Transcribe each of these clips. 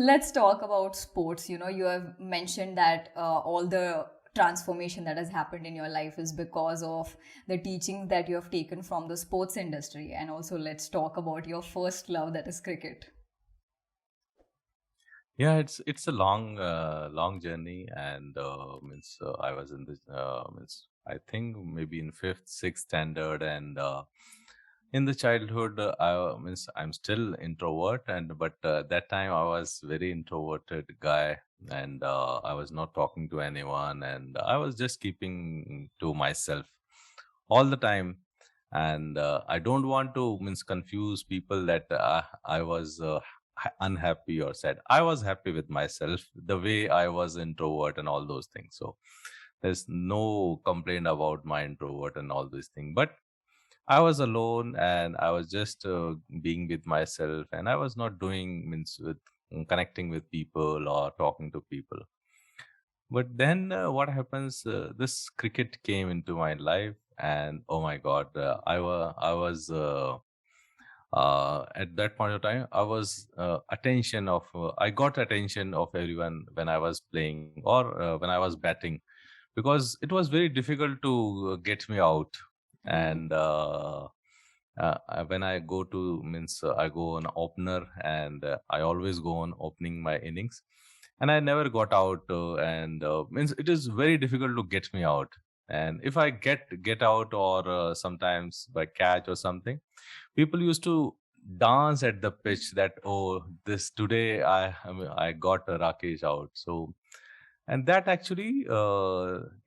let's talk about sports. You have mentioned that all the transformation that has happened in your life is because of the teachings that you have taken from the sports industry. And also, let's talk about your first love, that is cricket. Yeah, it's a long journey, and means I was in this means I think maybe in fifth, sixth standard, and in the childhood, I means I'm still introvert, and but that time I was very introverted guy, and I was not talking to anyone, and I was just keeping to myself all the time. And I don't want to means confuse people that I was unhappy or sad. I was happy with myself, the way I was introvert and all those things. So there's no complaint about my introvert and all these things. But I was alone and I was just being with myself, and I was not doing means with connecting with people or talking to people. But then what happens? This cricket came into my life, and oh my god, at that point of time I was attention of I got attention of everyone when I was playing or when I was batting, because it was very difficult to get me out. Mm. And when I go to means I go on opener, and I always go on opening my innings, and I never got out, and means it is very difficult to get me out. And if I get out, or sometimes by catch or something, people used to dance at the pitch that, oh, this today I got Rakesh out. So, and that actually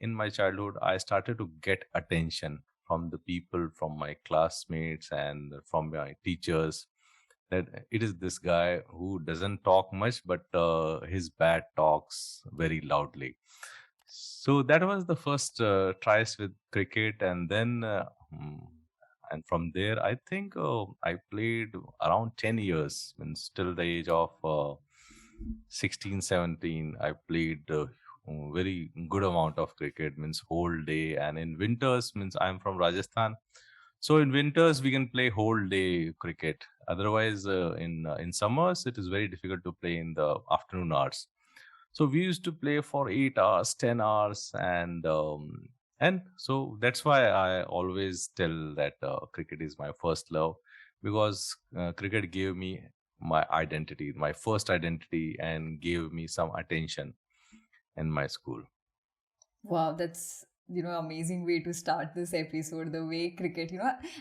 in my childhood I started to get attention from the people, from my classmates and from my teachers, that it is this guy who doesn't talk much, but his bat talks very loudly. So that was the first tries with cricket, and then and from there I think I played around 10 years, means till the age of 16, 17. I played very good amount of cricket, means whole day. And in winters, means I'm from Rajasthan, so in winters we can play whole day cricket. Otherwise in summers it is very difficult to play in the afternoon hours. So we used to play for 8 hours, 10 hours, and so that's why I always tell that cricket is my first love, because cricket gave me my identity, my first identity, and gave me some attention in my school. Wow, that's amazing way to start this episode. The way cricket,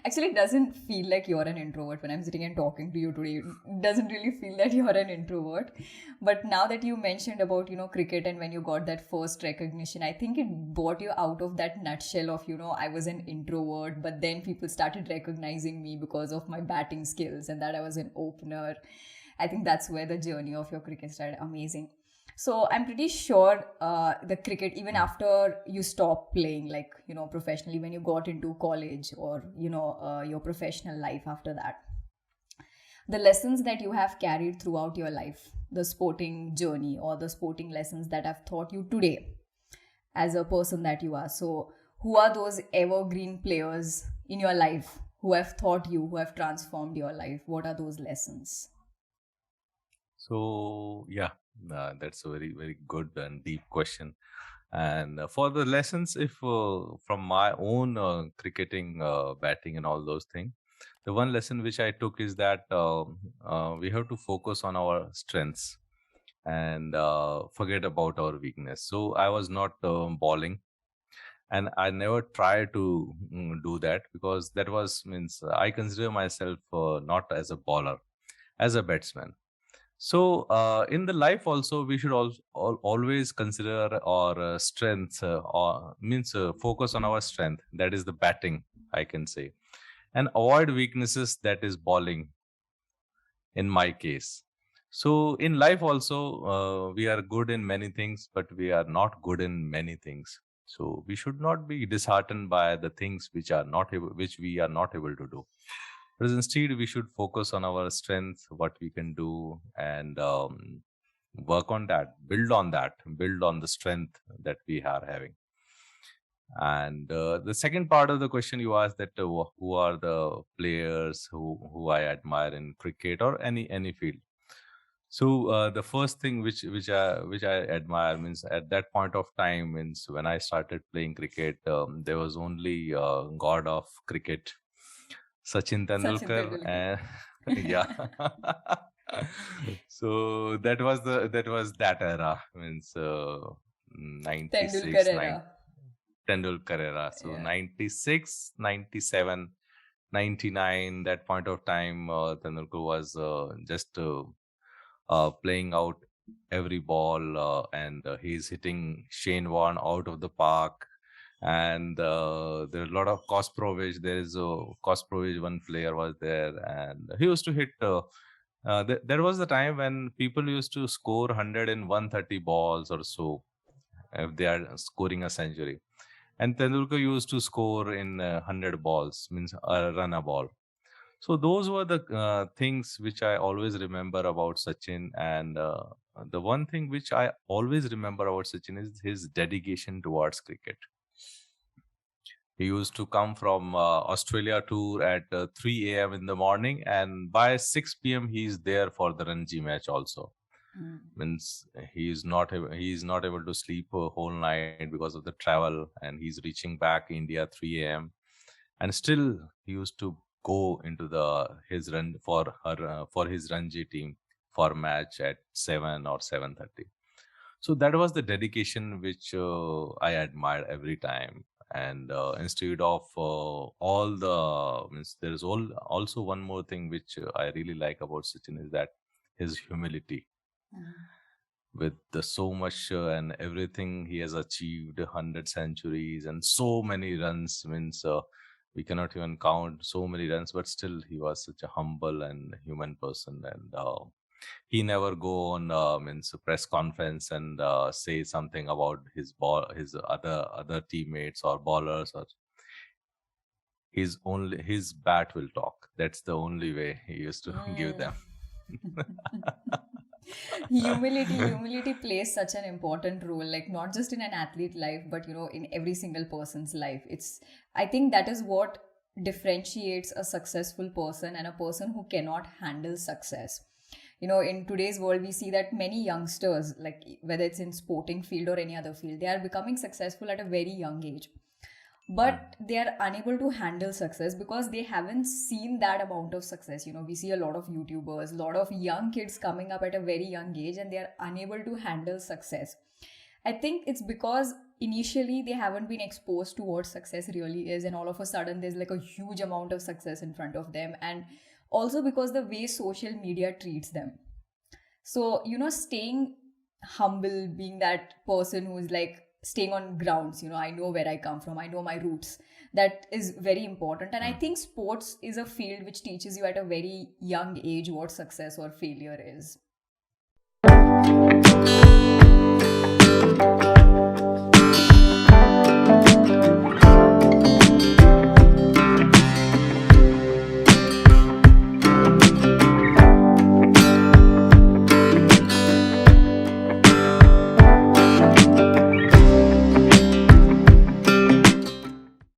actually it doesn't feel like you're an introvert when I'm sitting and talking to you today. It doesn't really feel that you're an introvert. But now that you mentioned about cricket and when you got that first recognition, I think it brought you out of that nutshell of I was an introvert, but then people started recognizing me because of my batting skills and that I was an opener. I think that's where the journey of your cricket started. Amazing. So I'm pretty sure the cricket, even after you stop playing, like professionally, when you got into college or your professional life after that, the lessons that you have carried throughout your life, the sporting journey or the sporting lessons that have taught you today as a person that you are. So who are those evergreen players in your life who have taught you, who have transformed your life? What are those lessons? So yeah, that's a very very good and deep question. And for the lessons, if from my own cricketing, batting, and all those things, the one lesson which I took is that we have to focus on our strengths and forget about our weakness. So I was not bowling, and I never tried to do that, because that was means I consider myself not as a bowler, as a batsman. So, in the life also, we should always consider our strengths, or means focus on our strength. That is the batting, I can say, and avoid weaknesses. That is bowling, in my case. So, in life also, we are good in many things, but we are not good in many things. So, we should not be disheartened by the things which we are not able to do. But instead, we should focus on our strength, what we can do, and work on that, build on the strength that we are having. And the second part of the question you asked, that who are the players who I admire in cricket or any field. So the first thing which I admire means at that point of time means when I started playing cricket, there was only god of cricket, Sachin Sachin Tendulkar, Tendulkar. and yeah. So that was that era means 96, Tendulkar era. Tendulkar era. So Yeah. 96, 97, 99. That point of time, Tendulkar was just playing out every ball, and he's hitting Shane Warne out of the park. And there are a lot of Kosprovic. There is a Kosprovic, one player was there, and he used to hit. There was the time when people used to score 100 and 130 balls or so if they are scoring a century. And Tendulkar used to score in 100 balls, means run a ball. So those were the things which I always remember about Sachin. And the one thing which I always remember about Sachin is his dedication towards cricket. He used to come from Australia tour at 3 a.m. in the morning, and by 6 p.m. he is there for the Ranji match also. Mm. Means he is not able to sleep a whole night because of the travel, and he's reaching back India 3 a.m. and still he used to go into the his run for his Ranji team for match at 7 or 7:30. So that was the dedication which I admired every time. And instead of all the means, there is also one more thing which I really like about Sachin is that his humility. Mm. With the so much and everything he has achieved, 100 centuries and so many runs, means we cannot even count so many runs, but still he was such a humble and human person. And he never go on means a press conference and say something about his other teammates or ballers, or his bat will talk. That's the only way he used to give Mm. them. Humility plays such an important role, like not just in an athlete life, but in every single person's life. I think that is what differentiates a successful person and a person who cannot handle success. In today's world, we see that many youngsters, like whether it's in sporting field or any other field, they are becoming successful at a very young age, Mm, but they are unable to handle success because they haven't seen that amount of success. We see a lot of YouTubers, a lot of young kids coming up at a very young age, and they are unable to handle success. I think it's because initially they haven't been exposed to what success really is, and all of a sudden there's like a huge amount of success in front of them, and also because the way social media treats them. So, staying humble, being that person who's like staying on grounds, I know where I come from, I know my roots. That is very important. And I mm. think sports is a field which teaches you at a very young age what success or failure is.